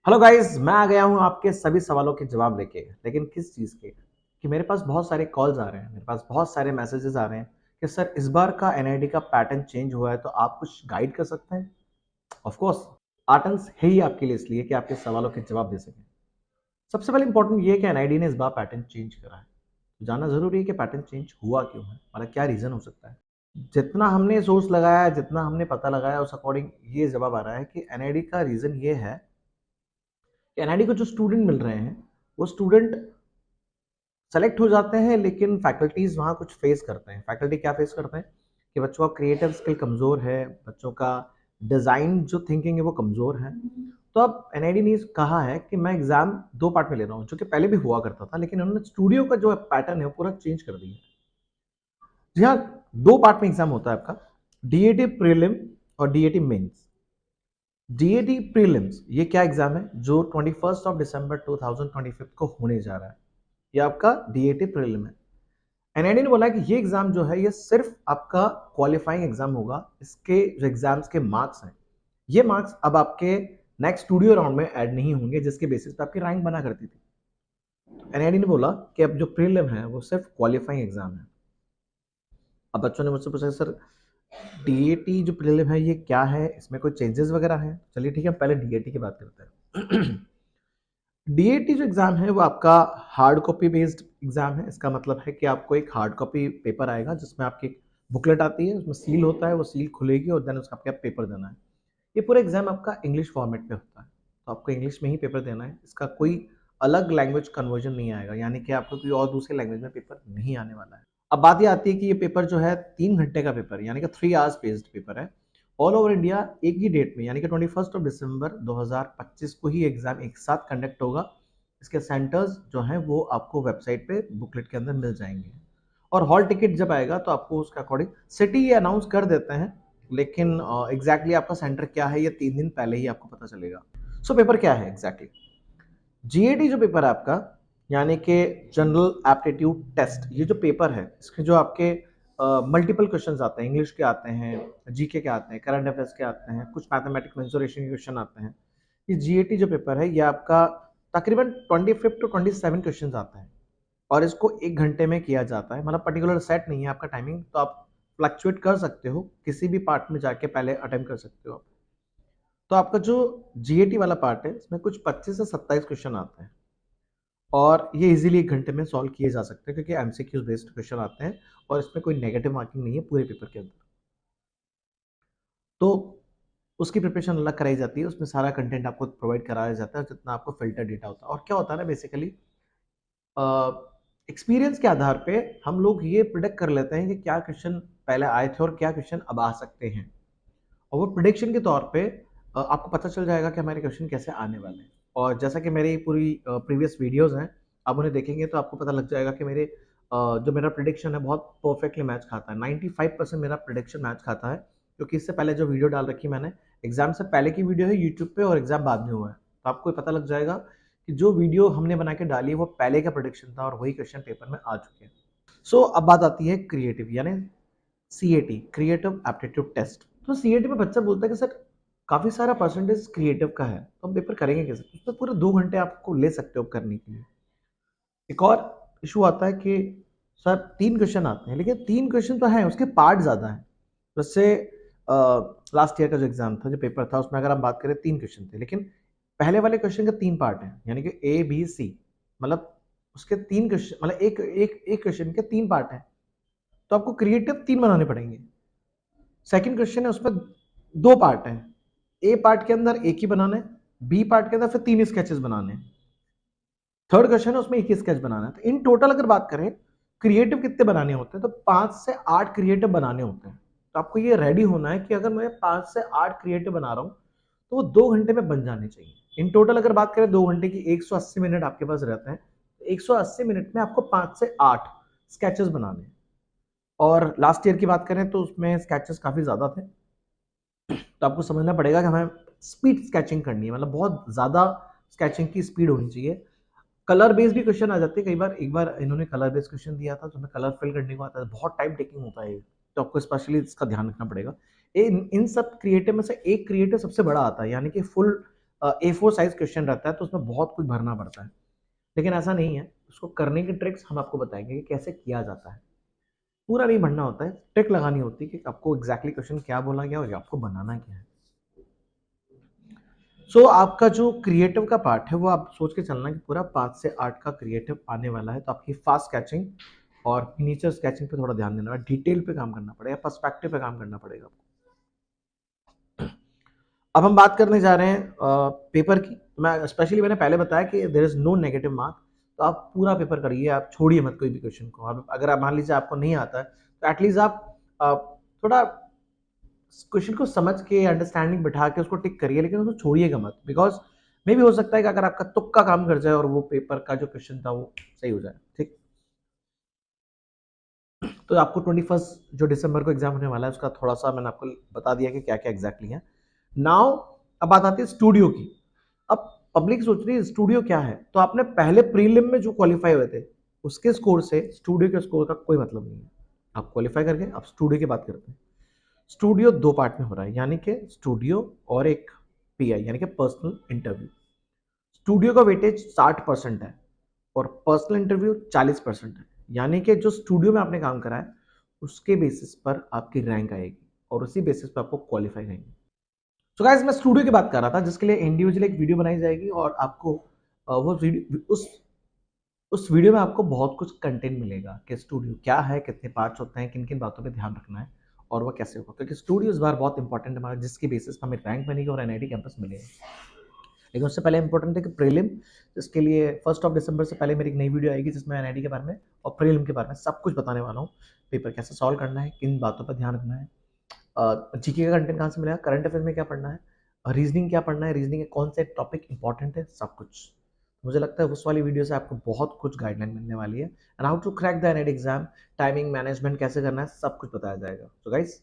Hello guys, मैं आ गया हूँ आपके सभी सवालों के जवाब लेके। लेकिन किस चीज़ के? कि मेरे पास बहुत सारे कॉल्स आ रहे हैं, मेरे पास बहुत सारे मैसेजेस आ रहे हैं कि सर इस बार का एनआईडी का पैटर्न चेंज हुआ है, तो आप कुछ गाइड कर सकते हैं? ऑफ कोर्स, आर्टन्स है ही आपके लिए इसलिए कि आपके सवालों के जवाब दे सकें। सबसे पहले इंपॉर्टेंट ये है कि एनआईडी ने इस बार पैटर्न चेंज करा है। तो जानना जरूरी है कि पैटर्न चेंज हुआ क्यों है, मतलब क्या रीज़न हो सकता है। जितना हमने सोर्स लगाया, जितना हमने पता लगाया, उस अकॉर्डिंग ये जवाब आ रहा है कि एनआईडी का रीज़न ये है एनआईडी को जो स्टूडेंट मिल रहे हैं वो स्टूडेंट सेलेक्ट हो जाते हैं, लेकिन फैकल्टीज वहाँ कुछ फेस करते हैं। फैकल्टी क्या फेस करते हैं कि बच्चों का क्रिएटिव स्किल कमज़ोर है, बच्चों का डिज़ाइन जो थिंकिंग है वो कमज़ोर है। तो अब एनआईडी ने कहा है कि मैं एग्ज़ाम दो पार्ट में ले रहा हूँ, जो कि पहले भी हुआ करता था, लेकिन उन्होंने स्टूडियो का जो पैटर्न है वो पूरा चेंज कर दिया। जी हाँ, दो पार्ट में एग्जाम होता है आपका, डीएटी प्रीलिम और डीएटी मेंस। डीएटी प्रीलिम्स ये क्या एग्जाम है जो 21 दिसंबर 2025 को होने जा रहा है। ये आपका डीएटी प्रीलिम है। एनआईडी ने बोला है कि ये एग्जाम जो है ये सिर्फ आपका क्वालिफाइंग एग्जाम होगा। इसके जो एग्जाम्स के मार्क्स हैं, ये मार्क्स अब आपके नेक्स्ट स्टूडियो राउंड में ऐड नहीं होंगे, जिसके बेसिस पे आपकी रैंक बना करती थी। एनआईडी ने बोला कि अब जो प्रीलिम है वो सिर्फ क्वालिफाइंग एग्जाम है। अब बच्चों ने मुझसे पूछा सर डीएटी जो प्रीलिम है ये क्या है, इसमें कोई चेंजेस वगैरह हैं? चलिए ठीक है, पहले डीएटी की बात करते हैं। डीएटी जो एग्जाम है वो आपका हार्ड कॉपी बेस्ड एग्जाम है। इसका मतलब है कि आपको एक हार्ड कॉपी पेपर आएगा जिसमें आपकी बुकलेट आती है, उसमें सील होता है, वो सील खुलेगी और देन उसका आपका पेपर देना है। ये पूरा एग्जाम आपका इंग्लिश फॉर्मेट में होता है, तो आपको इंग्लिश में ही पेपर देना है। इसका कोई अलग लैंग्वेज कन्वर्जन नहीं आएगा, यानी कि आपको कोई और दूसरे लैंग्वेज में पेपर नहीं आने वाला है। अब बात ये आती है कि ये पेपर जो है 3 घंटे का पेपर यानी कि 3 आवर्स बेस्ड पेपर है। ऑल ओवर इंडिया एक ही डेट में यानी कि 21 दिसंबर 2025 को ही एग्जाम एक साथ कंडक्ट होगा। इसके सेंटर्स जो हैं वो आपको वेबसाइट पे बुकलेट के अंदर मिल जाएंगे, और हॉल टिकट जब आएगा तो आपको उसके अकॉर्डिंग सिटी ये अनाउंस कर देते हैं, लेकिन एग्जैक्टली आपका सेंटर क्या है ये 3 दिन पहले ही आपको पता चलेगा। सो पेपर क्या है एग्जैक्टली? जीएटी जो पेपर है आपका, यानी कि जनरल एप्टीट्यूड टेस्ट, ये जो पेपर है इसके जो आपके मल्टीपल क्वेश्चंस आते हैं, इंग्लिश के आते हैं, जीके के आते हैं, करंट अफेयर्स के आते हैं, कुछ मैथमेटिक्स मेंसुरेशन के क्वेश्चन आते हैं। ये जीएटी जो पेपर है ये आपका तकरीबन 25 to 27 क्वेश्चन आते हैं, और इसको 1 घंटे में किया जाता है। मतलब पर्टिकुलर सेट नहीं है आपका टाइमिंग, तो आप फ्लक्चुएट कर सकते हो, किसी भी पार्ट में जाके पहले अटेम्प्ट कर सकते हो। तो आपका जो जीएटी वाला पार्ट है इसमें कुछ 25 से 27 क्वेश्चन आते हैं, और ये इजीली 1 घंटे में सॉल्व किए जा सकते हैं, क्योंकि एमसीक्यूज बेस्ड क्वेश्चन आते हैं और इसमें कोई नेगेटिव मार्किंग नहीं है पूरे पेपर के अंदर। तो उसकी प्रिपरेशन अलग कराई जाती है, उसमें सारा कंटेंट आपको प्रोवाइड कराया जाता है जितना आपको फिल्टर डेटा होता है। और क्या होता है ना, बेसिकली एक्सपीरियंस के आधार पे हम लोग ये प्रिडिक्ट कर लेते हैं कि क्या क्वेश्चन पहले आए थे और क्या क्वेश्चन अब आ सकते हैं, और वो प्रिडिक्शन के तौर पे आपको पता चल जाएगा कि हमारे क्वेश्चन कैसे आने वाले हैं। और जैसा कि मेरी पूरी प्रीवियस वीडियोस हैं, आप उन्हें देखेंगे तो आपको पता लग जाएगा कि मेरे जो मेरा प्रिडिक्शन है बहुत परफेक्टली मैच खाता है। 95% मेरा प्रिडिक्शन मैच खाता है, क्योंकि इससे पहले जो वीडियो डाल रखी मैंने, एग्जाम से पहले की वीडियो है यूट्यूब पे और एग्जाम बाद में हुआ है, तो आपको पता लग जाएगा कि जो वीडियो हमने बना के डाली है वो पहले का प्रोडिक्शन था और वही क्वेश्चन पेपर में आ चुके हैं। सो अब बात आती है क्रिएटिव यानी सीएटी, क्रिएटिव एप्टीट्यूड टेस्ट। तो सीएटी में बच्चा बोलता है कि सर काफी सारा परसेंटेज क्रिएटिव का है, तो हम पेपर करेंगे कैसे? उसमें पूरे 2 घंटे आपको ले सकते हो करने के लिए। एक और इशू आता है कि सर 3 क्वेश्चन आते हैं, लेकिन 3 क्वेश्चन तो हैं, उसके पार्ट ज्यादा हैं। जैसे लास्ट ईयर का जो एग्जाम था, जो पेपर था, उसमें अगर हम बात करें 3 क्वेश्चन थे, लेकिन पहले वाले क्वेश्चन के 3 पार्ट हैं, यानी कि ए बी सी, मतलब उसके 3 क्वेश्चन, मतलब एक क्वेश्चन के 3 पार्ट हैं, तो आपको क्रिएटिव 3 बनाने पड़ेंगे। सेकंड क्वेश्चन है उसमें 2 पार्ट हैं, ए पार्ट के अंदर एक ही बनाना है, बी पार्ट के अंदर फिर 3 स्केचेस बनाने हैं। थर्ड क्वेश्चन है उसमें एक ही स्केच बनाना है। तो इन टोटल अगर बात करें क्रिएटिव कितने बनाने होते हैं, तो 5 से 8 क्रिएटिव बनाने होते हैं। तो आपको ये रेडी होना है कि अगर मैं 5 से 8 क्रिएटिव बना रहा हूं तो वो 2 घंटे में बन जाने चाहिए। इन टोटल अगर बात करें 2 घंटे की, 180 मिनट आपके पास रहते हैं, तो 180 मिनट में आपको 5 से 8 स्केचेस बनाने हैं। और लास्ट ईयर की बात करें तो उसमें स्केचेस काफी ज्यादा थे, तो आपको समझना पड़ेगा कि हमें स्पीड स्केचिंग करनी है, मतलब बहुत ज़्यादा स्केचिंग की स्पीड होनी चाहिए। कलर बेस्ड भी क्वेश्चन आ जाते हैं कई बार। एक बार इन्होंने कलर बेस्ड क्वेश्चन दिया था तो हमें कलर फिल करने को आता है, बहुत टाइम टेकिंग होता है ये, तो आपको स्पेशली इसका ध्यान रखना पड़ेगा। इन इन सब क्रिएटिव में से एक क्रिएटिव सबसे बड़ा आता है, यानी कि फुल A4 साइज क्वेश्चन रहता है तो उसमें बहुत कुछ भरना पड़ता है, लेकिन ऐसा नहीं है। उसको करने की ट्रिक्स हम आपको बताएंगे कि कैसे किया जाता है। पूरा नहीं भरना होता है, ट्रिक लगानी होती है कि आपको एग्जैक्टली क्वेश्चन क्या बोला गया और आपको बनाना क्या है। आपका जो क्रिएटिव का पार्ट है वो आप सोच के चलना कि पूरा 5 से 8 का क्रिएटिव आने वाला है, तो आपकी फास्ट स्केचिंग और मिनिएचर स्केचिंग पे थोड़ा ध्यान देना है, डिटेल पे काम करना पड़ेगा, पर्सपेक्टिव पे काम करना पड़ेगा आपको। अब हम बात करने जा रहे हैं पेपर की। मैं स्पेशली मैंने पहले बताया कि there is no negative mark, तो आप पूरा पेपर करिए, आप छोड़िए मत कोई भी क्वेश्चन को। आप अगर आप मान लीजिए आपको नहीं आता है तो एटलीस्ट आप थोड़ा क्वेश्चन को समझ के अंडरस्टैंडिंग बिठा के उसको टिक करिए, लेकिन उसको छोड़िएगा मत, बिकॉज मे भी हो सकता है कि अगर आपका तुक्का काम कर जाए और वो पेपर का जो क्वेश्चन था वो सही हो जाए। ठीक, तो आपको 21 जो दिसंबर को एग्जाम होने वाला है उसका थोड़ा सा मैंने आपको बता दिया कि क्या क्या एग्जैक्टली है। नाउ अब बात आती है स्टूडियो की। अब पब्लिक सोच रही है स्टूडियो क्या है, तो आपने पहले प्रीलिम में जो क्वालिफाई हुए थे उसके स्कोर से स्टूडियो के स्कोर का कोई मतलब नहीं है। आप क्वालिफाई करके आप स्टूडियो की बात करते हैं। स्टूडियो दो पार्ट में हो रहा है, यानी कि स्टूडियो और एक पीआई यानी कि पर्सनल इंटरव्यू। स्टूडियो का वेटेज 60% है और पर्सनल इंटरव्यू 40% है, यानी कि जो स्टूडियो में आपने काम करा है उसके बेसिस पर आपकी रैंक आएगी और उसी बेसिस पर आपको क्वालिफाई करेंगे। तो गाइस मैं स्टूडियो की बात कर रहा था, जिसके लिए इंडिविजुअल एक वीडियो बनाई जाएगी और आपको वो वीडियो उस वीडियो में आपको बहुत कुछ कंटेंट मिलेगा कि स्टूडियो क्या है, कितने पार्ट्स होते हैं, किन किन बातों पे ध्यान रखना है और वो कैसे होगा, क्योंकि स्टूडियो इस बार बहुत इंपॉर्टेंट है हमारा, जिसकी बेसिस पर हमें रैंक बनेगी और एनआईटी कैंपस मिलेगा। लेकिन उससे पहले इंपॉर्टेंट है कि प्रीलिम, जिसके लिए 1 दिसंबर से पहले मेरी एक नई वीडियो आएगी जिसमें एनआईटी के बारे में और प्रीलिम के बारे में सब कुछ बताने वाला हूँ। पेपर कैसे सॉल्व करना है, किन बातों पर ध्यान रखना है, जीके का कंटेंट कहाँ से मिलेगा, करंट अफेयर में क्या पढ़ना है, रीजनिंग क्या पढ़ना है, रीजनिंग के कौन से टॉपिक इंपॉर्टेंट है, सब कुछ। मुझे लगता है उस वाली वीडियो से आपको बहुत कुछ गाइडलाइन मिलने वाली है, and how to crack the NIT exam, timing management कैसे करना है, सब कुछ बताया जाएगा। तो गाइस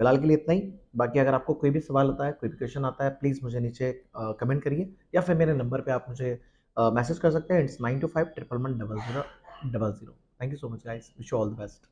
फिलहाल के लिए इतना ही। बाकी अगर आपको कोई भी सवाल होता है, कोई भी क्वेश्चन आता है, प्लीज़ मुझे नीचे कमेंट करिए या फिर मेरे नंबर पे आप मुझे मैसेज कर सकते हैं। It's 9251110000। Thank you so much guys, wish you all the best.